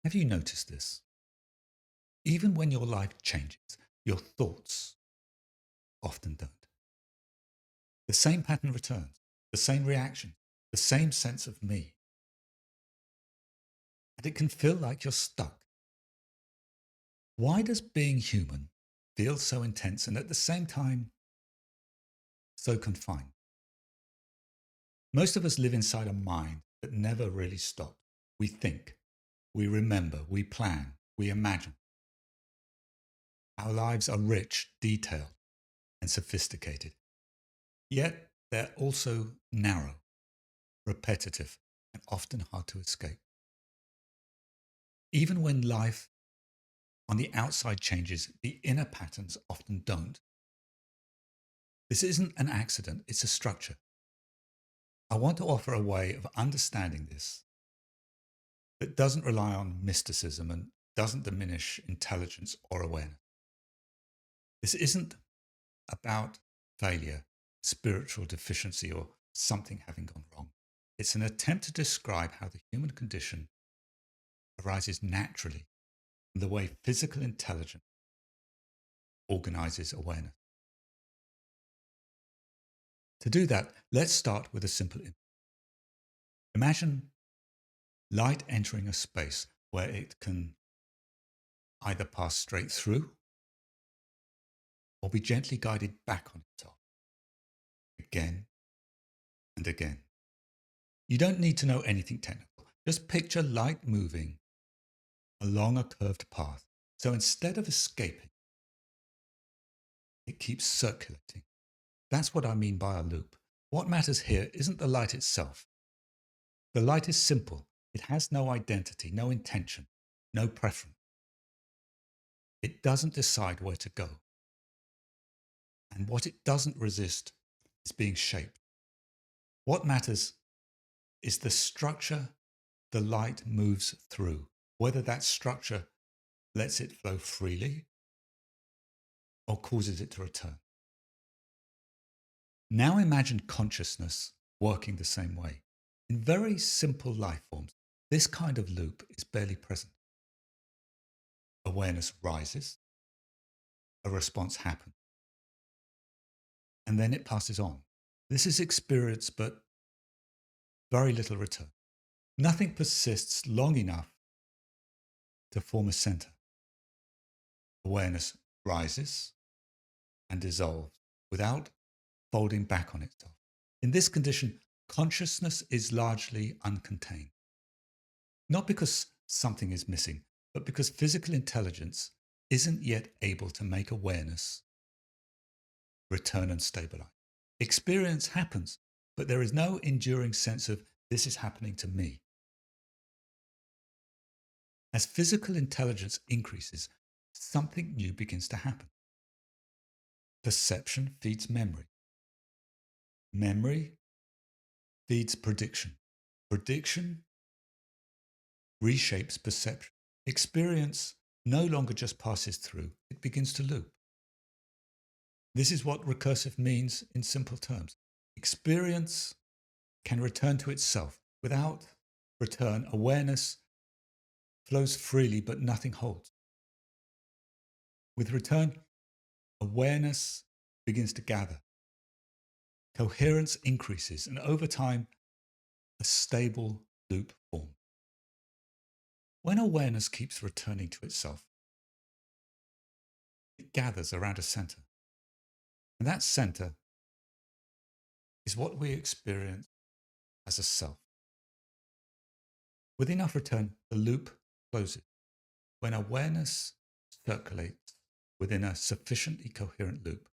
Have you noticed this? Even when your life changes, your thoughts often don't. The same pattern returns, the same reaction, the same sense of me. And it can feel like you're stuck. Why does being human feel so intense and at the same time so confined? Most of us live inside a mind that never really stops. We think, we remember, we plan, we imagine. Our lives are rich, detailed, and sophisticated. Yet they're also narrow, repetitive, and often hard to escape. Even when life on the outside changes, the inner patterns often don't. This isn't an accident, it's a structure. I want to offer a way of understanding this that doesn't rely on mysticism and doesn't diminish intelligence or awareness. This isn't about failure, spiritual deficiency, or something having gone wrong. It's an attempt to describe how the human condition arises naturally from the way physical intelligence organizes awareness. To do that, let's start with a simple image. Imagine light entering a space where it can either pass straight through or be gently guided back on itself again and again. You don't need to know anything technical. Just picture light moving along a curved path. So instead of escaping, it keeps circulating. That's what I mean by a loop. What matters here isn't the light itself. The light is simple. It has no identity, no intention, no preference. It doesn't decide where to go. And what it doesn't resist is being shaped. What matters is the structure the light moves through, whether that structure lets it flow freely or causes it to return. Now imagine consciousness working the same way. In very simple life forms, this kind of loop is barely present. Awareness rises, a response happens, and then it passes on. This is experience, but very little return. Nothing persists long enough to form a center. Awareness rises and dissolves without folding back on itself. In this condition, consciousness is largely uncontained. Not because something is missing, but because physical intelligence isn't yet able to make awareness return and stabilize. Experience happens, but there is no enduring sense of this is happening to me. As physical intelligence increases, something new begins to happen. Perception feeds memory. Memory feeds prediction. Prediction reshapes perception. Experience no longer just passes through, it begins to loop. This is what recursive means in simple terms. Experience can return to itself. Without return, awareness flows freely, but nothing holds. With return, awareness begins to gather. Coherence increases, and over time, a stable loop forms. When awareness keeps returning to itself, it gathers around a center. And that center is what we experience as a self. With enough return, the loop closes. When awareness circulates within a sufficiently coherent loop,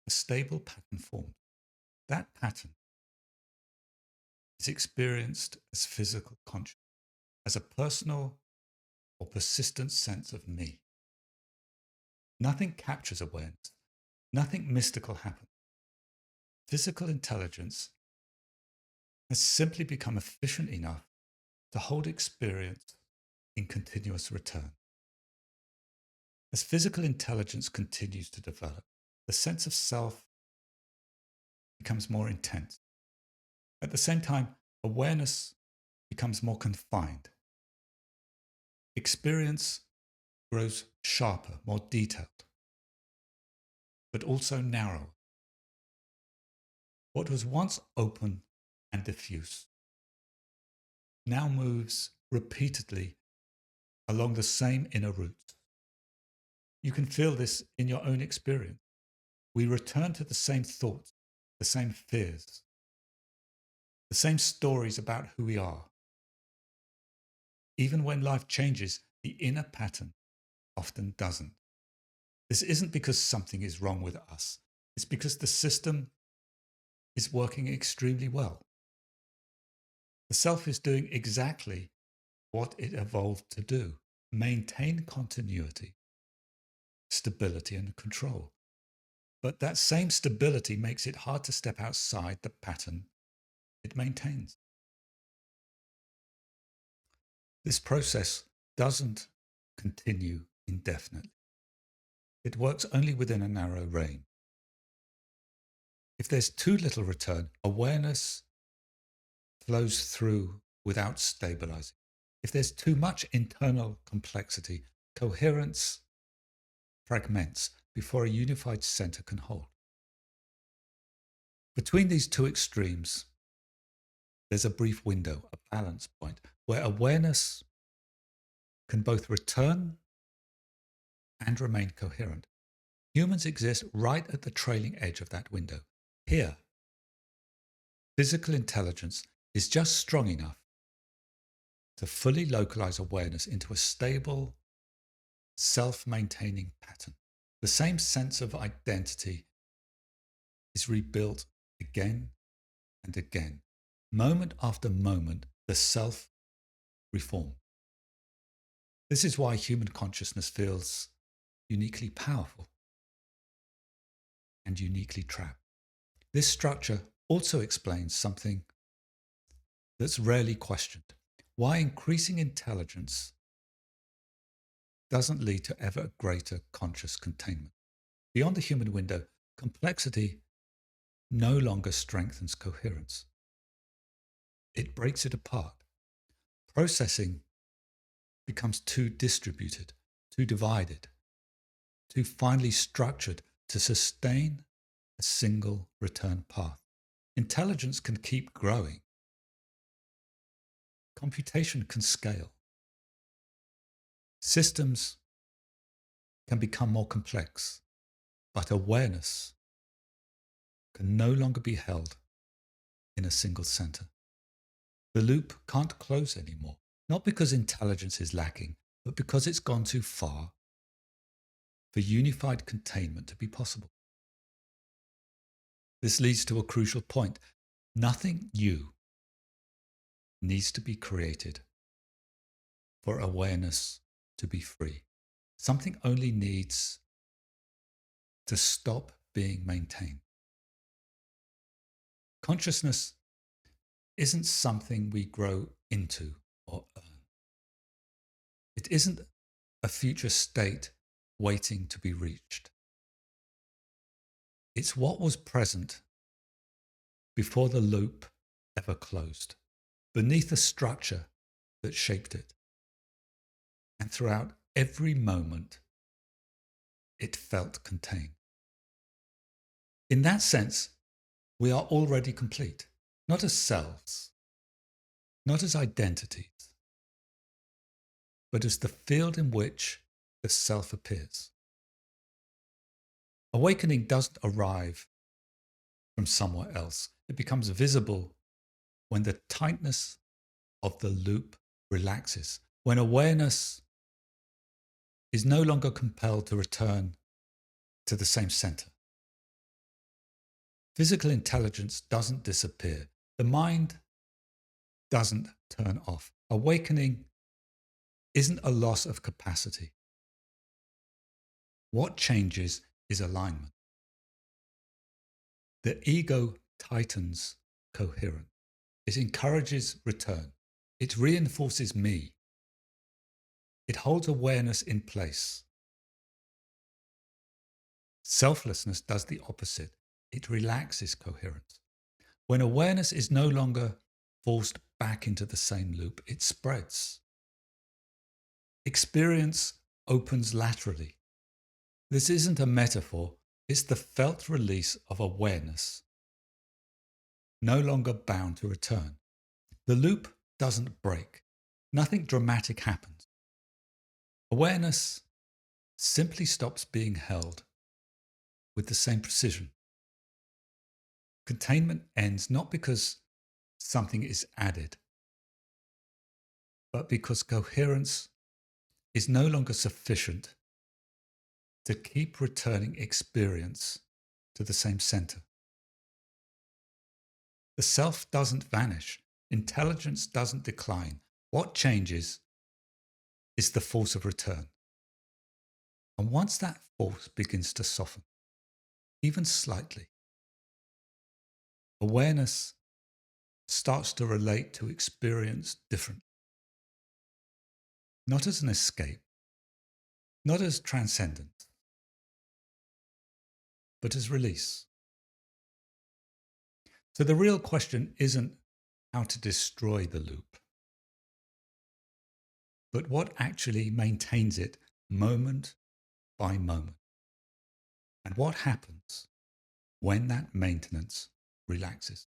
a stable pattern forms. That pattern is experienced as physical consciousness, as a personal or persistent sense of me. Nothing captures awareness. Nothing mystical happens. Physical intelligence has simply become efficient enough to hold experience in continuous return. As physical intelligence continues to develop, the sense of self becomes more intense. At the same time, awareness becomes more confined. Experience grows sharper, more detailed, but also narrower. What was once open and diffuse now moves repeatedly along the same inner routes. You can feel this in your own experience. We return to the same thoughts, the same fears, the same stories about who we are. Even when life changes, the inner pattern often doesn't. This isn't because something is wrong with us. It's because the system is working extremely well. The self is doing exactly what it evolved to do: maintain continuity, stability, and control. But that same stability makes it hard to step outside the pattern it maintains. This process doesn't continue indefinitely. It works only within a narrow range. If there's too little return, awareness flows through without stabilizing. If there's too much internal complexity, coherence fragments before a unified center can hold. Between these two extremes, there's a brief window, a balance point, where awareness can both return and remain coherent. Humans exist right at the trailing edge of that window. Here, physical intelligence is just strong enough to fully localize awareness into a stable, self-maintaining pattern. The same sense of identity is rebuilt again and again. Moment after moment, the self reforms. This is why human consciousness feels uniquely powerful and uniquely trapped. This structure also explains something that's rarely questioned: why increasing intelligence doesn't lead to ever greater conscious containment. Beyond the human window, complexity no longer strengthens coherence. It breaks it apart. Processing becomes too distributed, too divided, too finely structured to sustain a single return path. Intelligence can keep growing. Computation can scale. Systems can become more complex, but awareness can no longer be held in a single center. The loop can't close anymore, not because intelligence is lacking, but because it's gone too far for unified containment to be possible. This leads to a crucial point. Nothing new needs to be created for awareness to be free. Something only needs to stop being maintained. Consciousness isn't something we grow into or earn. It isn't a future state waiting to be reached. It's what was present before the loop ever closed, beneath the structure that shaped it. And throughout every moment, it felt contained. In that sense, we are already complete, not as selves, not as identities, but as the field in which the self appears. Awakening doesn't arrive from somewhere else. It becomes visible when the tightness of the loop relaxes, when awareness is no longer compelled to return to the same center. Physical intelligence doesn't disappear. The mind doesn't turn off. Awakening isn't a loss of capacity. What changes is alignment. The ego tightens coherence. It encourages return. It reinforces me. It holds awareness in place. Selflessness does the opposite. It relaxes coherence. When awareness is no longer forced back into the same loop, it spreads. Experience opens laterally. This isn't a metaphor, it's the felt release of awareness, no longer bound to return. The loop doesn't break. Nothing dramatic happens. Awareness simply stops being held with the same precision. Containment ends not because something is added, but because coherence is no longer sufficient to keep returning experience to the same center. The self doesn't vanish. Intelligence doesn't decline. What changes is the force of return. And once that force begins to soften, even slightly, awareness starts to relate to experience differently. Not as an escape, not as transcendence, but as release. So the real question isn't how to destroy the loop, but what actually maintains it moment by moment. And what happens when that maintenance relaxes.